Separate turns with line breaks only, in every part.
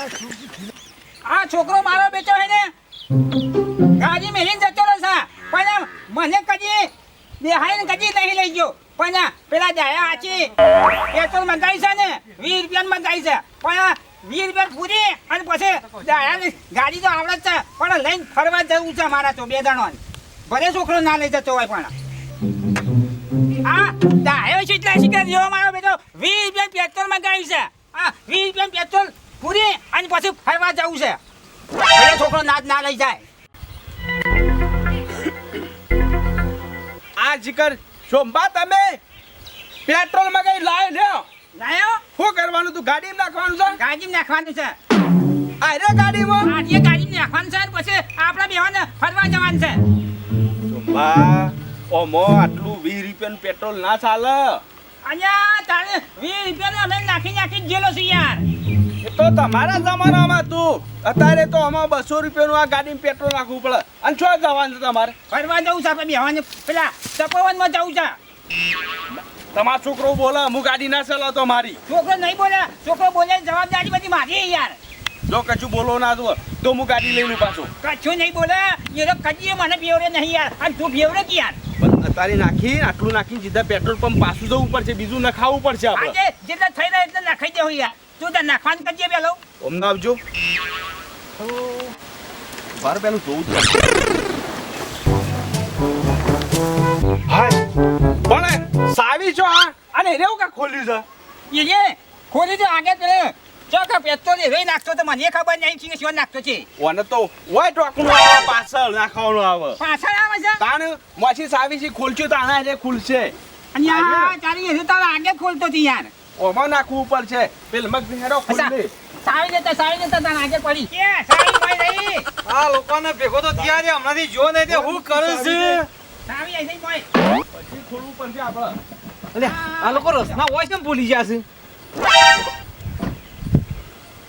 આ છોકરો મારો બેટો હે ને ગાડી મેલીને જતો રહેશે પણ મને કદી દેહાઈને કદી નહીં લઈ ગયો પણ પેલા દયા આચી પેટ્રોલ મંગાવી છે ને 20 રૂપિયાનું મંગાવી છે પણ 20 રૂપિયા પૂરી અને પછી દયાની ગાડી તો આવડે જ છે પણ લઈને ફરવા જવું છે મારા તો બે દણો ભલે છોકરો ના લઈ જતો હોય પણ આ દયાઓ છે એટલે શીખર જેવો મારો બેટો 20 રૂપિયા પેટ્રોલ મંગાવી છે આ 20 રૂપિયા પેટ્રોલ પૂરી અને પછી ફરવા જવું છે ભલે છોકરો ના લઈ જાય
આ જીકર શોભા તમે પેટ્રોલ માં કઈ લાયો શું કરવાનું તું ગાડીમાં નાખવાનું છે
ગાડીમાં નાખવાનું છે
અરે ગાડીમાં
આજે ગાડીમાં નાખવાનું છે અને પછી આપણા બેવાને ફરવા જવાનું છે
શોભા ઓમો આટલું 20 રૂપિયાનું પેટ્રોલ ના ચાલે
અહીંયા તારે 20 રૂપિયાનું અમે નાખી ગયેલો છે યાર
એ તો તમારા જમાનામાં તું અત્યારે તો આમાં 200 રૂપિયાનું આ ગાડીમાં પેટ્રોલ નાખવું પડે અને છો જવાનું છે તમારે
ફરવા જવું છે આપણે બેવાને પેલા તપોવનમાં જવું છે
તમારો છોકરો બોલે હું ગાડી ના ચલાવતો મારી
છોકરો નહીં બોલે છોકરો બોલે જવાબદારી બધી મારી યાર
જો કશું બોલો ના તો હું ગાડી લઈ લઉં પાછો
કશું નહીં બોલે એ તો કદી મને બેવડે નહીં યાર અને તું બેવડે કે યાર
પણ અત્યારે નાખી આટલું નાખીને સીધા પેટ્રોલ પંપ પાછું જવું પડશે બીજું નખાવવું પડશે આપણે
આજે જેટલા થઈ રહ્યા એટલે નખાઈ દેવું યાર તું તો નાખવાનું કરજે પેલો
ઓમ આવજો બાર પેલું જોવું જ હાય પણ સાવી છો આ અને રેવું કા ખોલ્યું છે
એ ખોલી તો આગળ પેલે ચોકા પેટ્રોલ એ નાખતો તો મને ખબર નહીં કે શું નાખતો છે
ઓને તો ઓય ટોકનું આવે પાછળ નાખવાનું આવે
પાછળ આવે છે
તાણ મોછી સાવી છે ખોલશું તો આના રે ખુલશે
અને આ તારી એ તો આગળ ખોલતો હતી યાર
ઓમાં નાખવું પડશે પેલ મગ હેરો ખોલ દે
સાવી દેતા તાર આગળ પડી કે સાવી ભાઈ રહી
આ લોકોને ભેગો તો ત્યાં છે હમણાંથી જો નહીં તે હું કરે છે
સાવી આઈ જઈ ભાઈ
પછી ખોલવું પડશે આપણે
અલે આ લોકો રસના હોય છે ને ભૂલી ગયા છે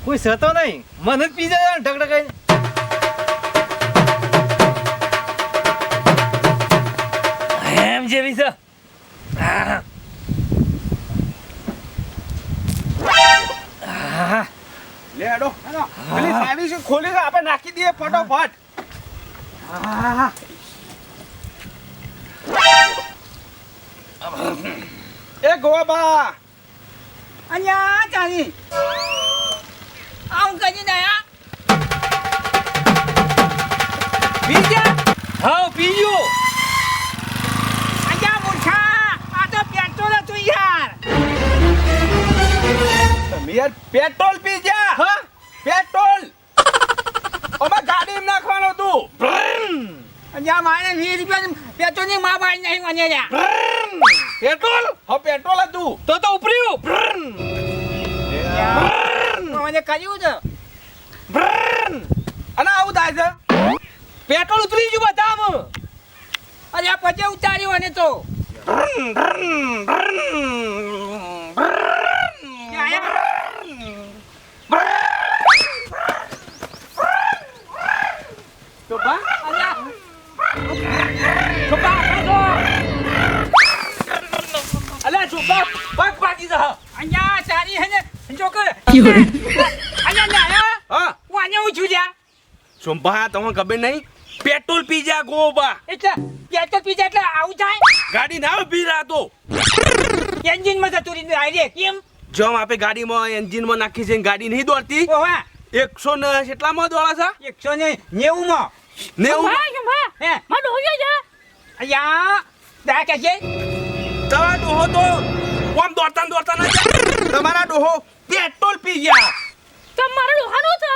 કોઈ સતો નહીં મને જ પી જાય ઢગઢગાઈ એમ જેવી છે
લે હેડો પેલી સાવી છે ખોલી છે આપણે નાખી દઈએ ફટાફટ એ ગોબા
અહીંયા ચાલી આવું કદી દયા
બીજા હા પીજો
અહીંયા મૂર્ખા આ તો પેટ્રોલ હતું યાર
તમે યાર પેટ્રોલ પી જા હા પેટ્રોલ ઓમાં ગાડીમાં નાખવાનું તું
અહીંયા મારે 20 રૂપિયા પેટ્રોલની માં બાઈ નહીં મને યાર
પેટ્રોલ હા પેટ્રોલ હતું
તો ઉપર્યું
મને કર્યું છે
અને આવું થાય છે
પેટ્રોલ ઉતરી ગયું બધામાં
અરે આ પછી ઉતાર્યું અને તો
તો બા
અલ્યા છોકરા પગ પાકી જા
અહીંયા સારી હે ને જોકર અહીંયા ના
હા
વાને ઉછું જા
સોમભા તમને ખબર નહીં પેટ્રોલ પી જા ગોબા
એટલે પેટ્રોલ પીજા એટલે આવું થાય
ગાડી ના ઉભી રાતો
એન્જિન માં જતું રહી આવી રે કેમ
જેમ આપણે ગાડીમાં એન્જિનમાં નાખી છે ગાડી નહીં દોડતી
ઓવા
100 ને કેટલામાં દોડે છે
190 માં
90
હે માં ડોહ્યો જા અહીંયા દા કે છે
તમારા ડોહો તો કોમ દોડતા ના જાય તમારા ડોહો પેટ્રોલ પી ગયા
તમારો લોહાનો છે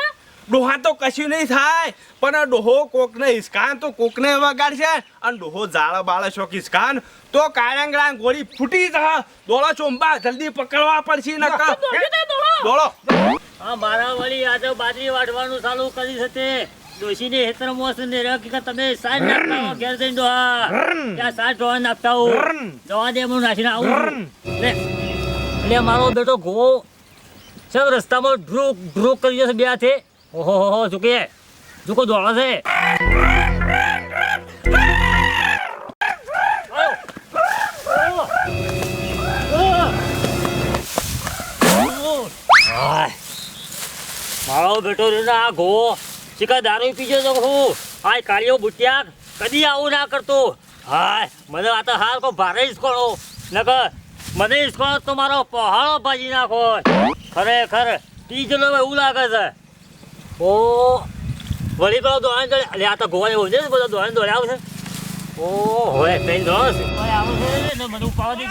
ડોહા તો કશું નહીં થાય પણ ડોહો કોકને હિસકાન તો કોકને વગાડશે અને ડોહો જાળા બાળા શોખ હિસકાન તો કાળાંગળા ગોળી ફૂટી જા દોડો ચોંબા જલ્દી પકડવા પડશે નકા દોડો
હા મારા વળી આજે બાજરી વાઢવાનું ચાલુ કરી છે તે ડોશીને હેતર મોસ ને કે તમે સાજ નાખતા હો ઘેર જઈને ડોહા ત્યાં સાજ ડોહા નાખતા હો જવા દે હું નાખીને આવું લે મારો બેટો ગો સબ રસ્તામાં ડ્રોક કરી જશે બે હાથે ઓહો ઝુકે ઝુકો દોડો છે મારો બેટો રહ્યો ને આ ઘો ચીકા દારૂ પીજો તો હું આ કાળિયો બુટિયા કદી આવું ના કરતો હાય મને આ તો હાલ કો ભારે ઈસકોળો નકર મને ઈસકોળો તો મારો પહાડો ભાજી નાખો ખરેખર ટીજલો એવું લાગે છે ઓ વળી કરો દોડાને દોડે એટલે આ તો ગોવાને એવું છે ને બધા દોડાને દોડે આવશે ઓ હોય પેન દોડો છે આવે છે ને મને ઉપાવા દે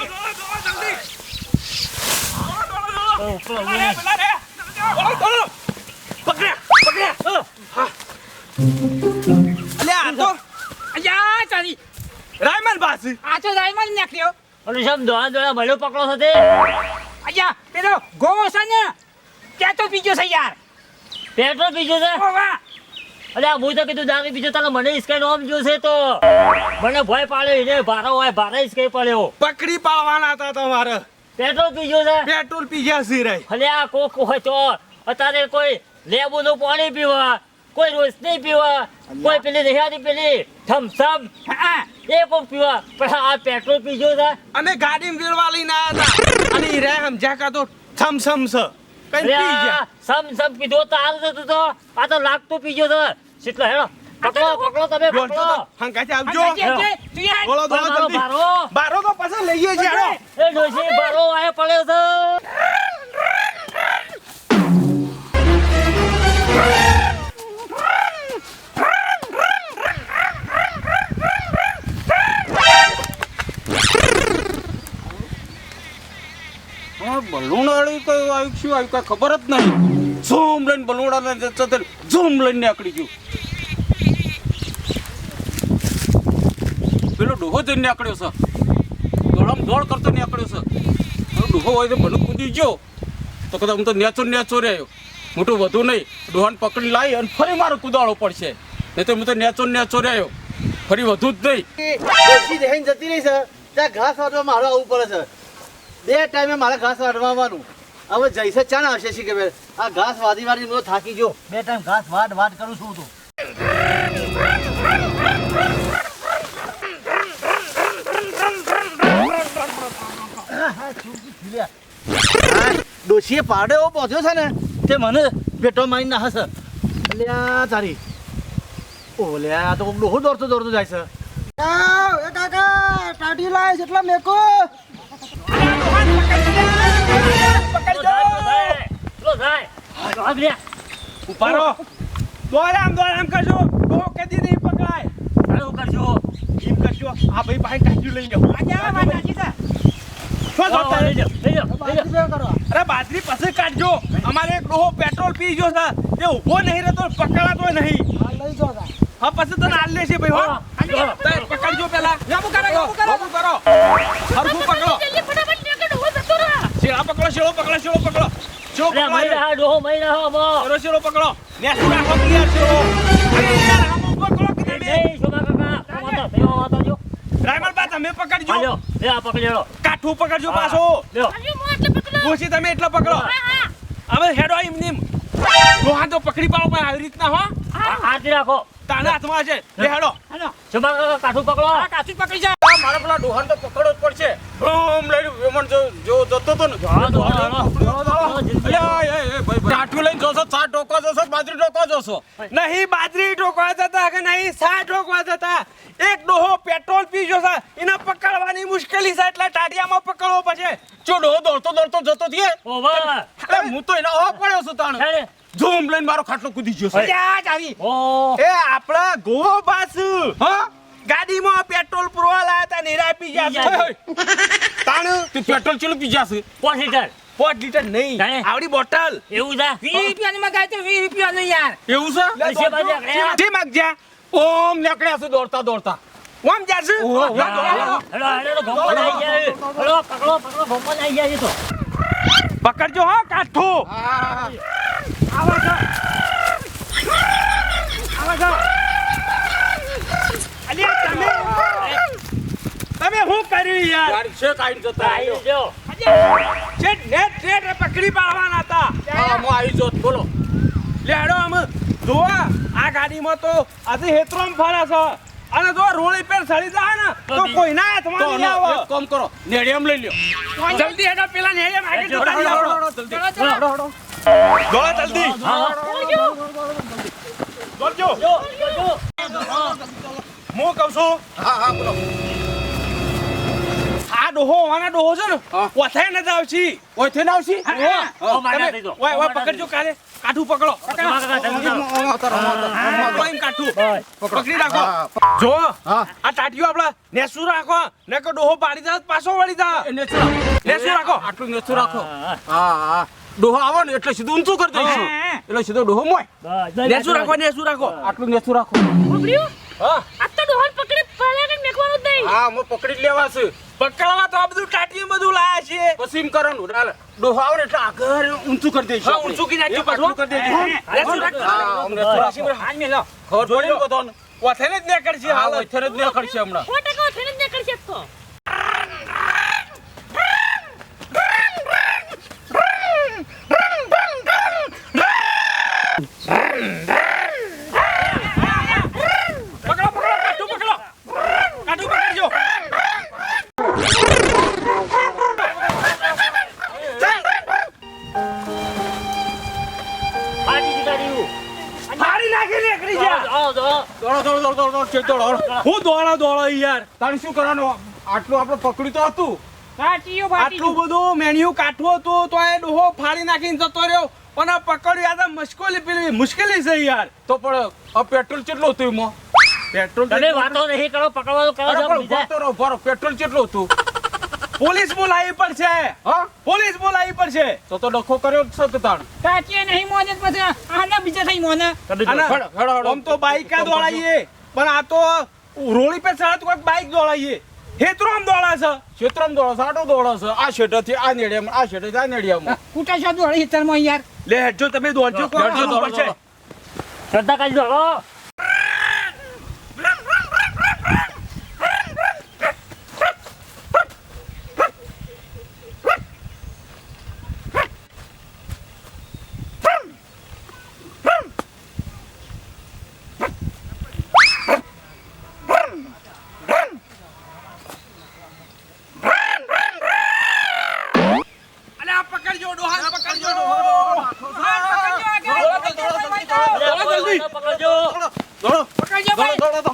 અલ્યા આ તો
અયા ચાલી
રાયમન બાસી
આ તો રાયમલ નીકળ્યો
અને સમ દોડા દોડા ભલો પકડો છે તે
અયા પેલો ગોવો છે ને ત્યાં તો બીજો છે યાર
પેટ્રોલ પીજો છે
ઓ વાહ
અલે આ હું તો કીધું દારૂ પીજો તારે મને ઈસકાઈ નોમ જોશે તો મને ભય પાડે એને ભારો હોય ભારે ઈસકાઈ પડ્યો
પકડી પાડવાના હતા તમારે
પેટ્રોલ પીજો છે
પેટ્રોલ પી ગયા સી રે
અલે આ કોક હોય તો અત્યારે કોઈ લેબુનું પાણી પીવા કોઈ રોશની પીવા કોઈ પેલી દહિયાની પેલી થમ્સઅપ
હા
એ કોક પીવા પણ આ પેટ્રોલ પીજો છે
અમે ગાડીમાં વીરવા લઈને આવ્યા હતા અને ઈ રે સમજ્યા કા તો થમસમ છે કઈ
અરે
પી
આ
ગયા
સમ પીધો તો હાલ જતો તો આ તો લાગતું પીજો છે કેટલો હેડો પકડો પકડો તમે
બોલતો
પકડો
તો હંકાથી આવજો
તું યાર
બોલો બોલો
મારો
જલ્દી
ભારો
બારો તો પછી લઈએ છીએ હેડો
એ ડોશી ભારો આયો પડ્યો છે
બલુણાળી કઈ આવ્યું શું આવ્યું કઈ ખબર જ નહીં ઝૂમ લઈને બલુણાને જતો ઝૂમ લઈને નીકળી ગયું પેલો ડોહો જઈને નીકળ્યો છે દોડમ દોડ કરતો નીકળ્યો છે હવે ડોહો હોય તો મને કૂદી ગયો તો કદાચ હું તો નેચો રહ્યો મોટું વધુ નહીં ડોહાને પકડી લાવી અને ફરી મારે કૂદાડો પડશે નહીં તો હું તો નેચો રહ્યો ફરી વધુ જ નહીં
ઓછી દેખાઈને જતી રહી છે ત્યાં ઘાસ વાટવા મારે આવવું પડે છે બે ટાઈમે મારે ઘાસ વાટવાનું હવે જઈશે ચાણ આવશે શી ખબર આ ઘાસ વાદી વાદી હું થાકી ગયો બે ટાઈમ ઘાસ વાટ કરું છું તું ડોશીએ પાડે એવો પહોંચ્યો છે ને તે મને પેટો મારી ના હશે અલ્યા તારી ઓલ્યા તો ડોહો દોડતો જાય છે કાકા ટાટી લાય જેટલા મેકો
ઉપાડો દોડામ કરજો તો કદી નહીં પકડાય એમ કરજો આ ભાઈ પાસે કાઢ્યું લઈ જાઓ
અયા વાત સાચી છે
શું જોતા અરે બાજરી પછી કાઢજો અમારે એક ડોહો પેટ્રોલ પી ગયો છે તે ઊભો નહીં રહેતો પકડાતો નહીં હા પછી તને આલ લેશે ભાઈ હો તો પકડજો પેલા યાબુ કરો હરખું પકડો શેળો પકડો શેળો પકડો શેળો પકડો ને સુરા હો ક્લિયર શેળો અરે યાર આમ પકડો કે તમે ડ્રાઈવર બા તમે પકડજો કાઠું પકડજો પાછો ઓછી તમે એટલો પકડો હવે હેડો એમ નીમ લોહા તો પકડી પાડો પણ આવી રીતના હો
રાખો
તાના હાથમાં છે લે હેડો
હાલો
કાઠું પકડો
આ કાચું પકડી જા
મારા પેલા ડોહાને તો પકડવો જ પડશે બ્રોમ લઈને વેમણ જો જતો તો ને કાઠું લઈને જોશો ચા ટોકવા જોશો બાજરી ટોકવા જોશો
નહીં બાજરી ઠોકવા જતા કે નહીં સા ઠોકવા જતા એક ડોહો પેટ્રોલ પી ગયો છે એને પકડવાની મુશ્કેલી છે એટલે ટાઢિયામાં પકડવો પડશે
જો ડોહો દોડતો જતો થયે
ઓવા
અરે હું તો એના હો પડ્યો છું તાણ ઝૂમ લઈને મારો ખાટલો કૂદી ગયો છે
જા ચાવી
ઓ
એ આપણા ગો બાસુ
હા
ગાડીમાં પેટ્રોલ પુરવા લાયા તા નિરા પી ગયા
તાણ તું પેટ્રોલ ચેલું પી જાશે
5 લીટર
5 લીટર નહીં
કાંઈ?
આવડી બોટલ
એવું છે
20 રૂપિયાની મગાય તો 20 રૂપિયાનું યાર
એવું છે
દસે બાજુ આકડ્યા.
જી માગજા
ઓમ નીકળ્યા છે દોડતા
ઓમ જાસુ
ઓહો,
હેડો ગોમમાં આવી ગયા હેડો પકડો ગોમમાં આવી ગયા છે તો
પકડજો હો કાઠું આવા છો અલ્યા તમે શું કર્યું યાર
યાર છે કાઈ જતા
આવી જો
છે નેટ પકડી પાડવાના હતા
હા હું આવી જોત બોલો
લેડો આમ જોવા આ ગાડીમાં તો આજે હેતરોમ ફરે છે અને જો રોડ પર સડી જાય ને તો કોઈના હાથમાં
તો
નહીં આવે
એક કામ કરો નેડિયમ લઈ લ્યો
જલ્દી હેડો પેલા નેડિયમ આગળ જતા
હેડો,
જાઓ
હેડો, જલ્દી
દોડો જલ્દી
હા જો, જો.
હું કહું છું આ ડોહો આના ડોહો છે ને
હા.
ઓથાય ન આવશી
ઓય થઈને આવશી
ઓ, મારા થઈ દો.
ઓય પકડજો કાલે કાઠું પકડો
કાકા, તમે ચાલો.
ઓય કાઠું પકડી રાખો જો આ ટાટીઓ આપડા નેસુ રાખો ને કે ડોહો પાડી દે પાછો વળી દે નેસું રાખો.
આટલું નેચું રાખો
હા,
હા ડોહો આવો ને એટલે સીધું ઊંચું કરી દઈશું
હા.
એટલે સીધો ડોહો મોય
બસ,
નેસું રાખો નેસું રાખો
આટલું નેચું રાખો હા હા હું પકડી જ લેવા છે
પકડવા તો આ બધું ટાટીઓ બધું લાયા છે
પછી એમ કરવાનું ચાલ ડોહો આવે ને એટલે આગળ ઊંચું કરી દઈશું
હા ઊંચું કી નાખ્યું પાછું
કરી દઈશું
નેસું રાખો
હા આમ નેચું રાખો
હાથ મેલો
ખબર પડી ને બધાને
ઓથાને જ નીકળશે
હા
હાલ
ઓય જ ન કરશે હમણાં
પકડો કાઠું પકડો કાઠું પકડજો
ફાટી ગઈ ગાડી.
ફાડી નાખી નીકળી જા
આવો, આવો.
દોડો ચેતોડો
હું દોડો યાર
તારે શું કરવાનું આટલું આપણે પકડ્યું તો હતું
કાટીઓ ફાટી
આટલું બધું મેન્યુ કાઠું હતું તો એ ડોહો ફાડી નાખીને જતો રહ્યો પણ આ પકડ્યું આ તો મુશ્કેલી છે યાર
તો પણ આ પેટ્રોલ કેટલું હતું એમાં
પેટ્રોલ
તમે વાતો નહીં કરો, પકડવાનું કરો
અરે
છો
પણ
બીજા.
ઉભા તો રહો, ઉભા રહો. પેટ્રોલ કેટલું હતું
પોલીસ બોલાવી પડશે
હા
પોલીસ બોલાવી પડશે
તો ડખો કર્યો જ છે તો તાણ
કાટીએ નહીં મોને પછી આના બીજા થઈ મોને
અને આમ તો બાઈક આ દોડાઈએ પણ આ તો રોડી પે ચડે તો કોઈક બાઈક દોડાઈએ હેતરો આમ દોડા છે
ક્ષેત્રમાં દોડો છે આટો દોડો છે આ શેઠેથી આ નેડિયામાં આ શેઠેથી આ નેડિયામાં
કુટા શો દોડી હિતરમાં યાર
લે હેડજો તમે દોડજો કોણ
દોડજો,
આવું
દોડજો.
પડશે.
શ્રદ્ધા કાઢી દો, હલો.
અલે આ પકડજો ડોહા પકડજો ડોહા પકડજો
આગળ, પકડજો, આગળ.
દોડો જલ્દી
પકડજો.
દોડો
પકડજો ભાઈ
દોડો દોડો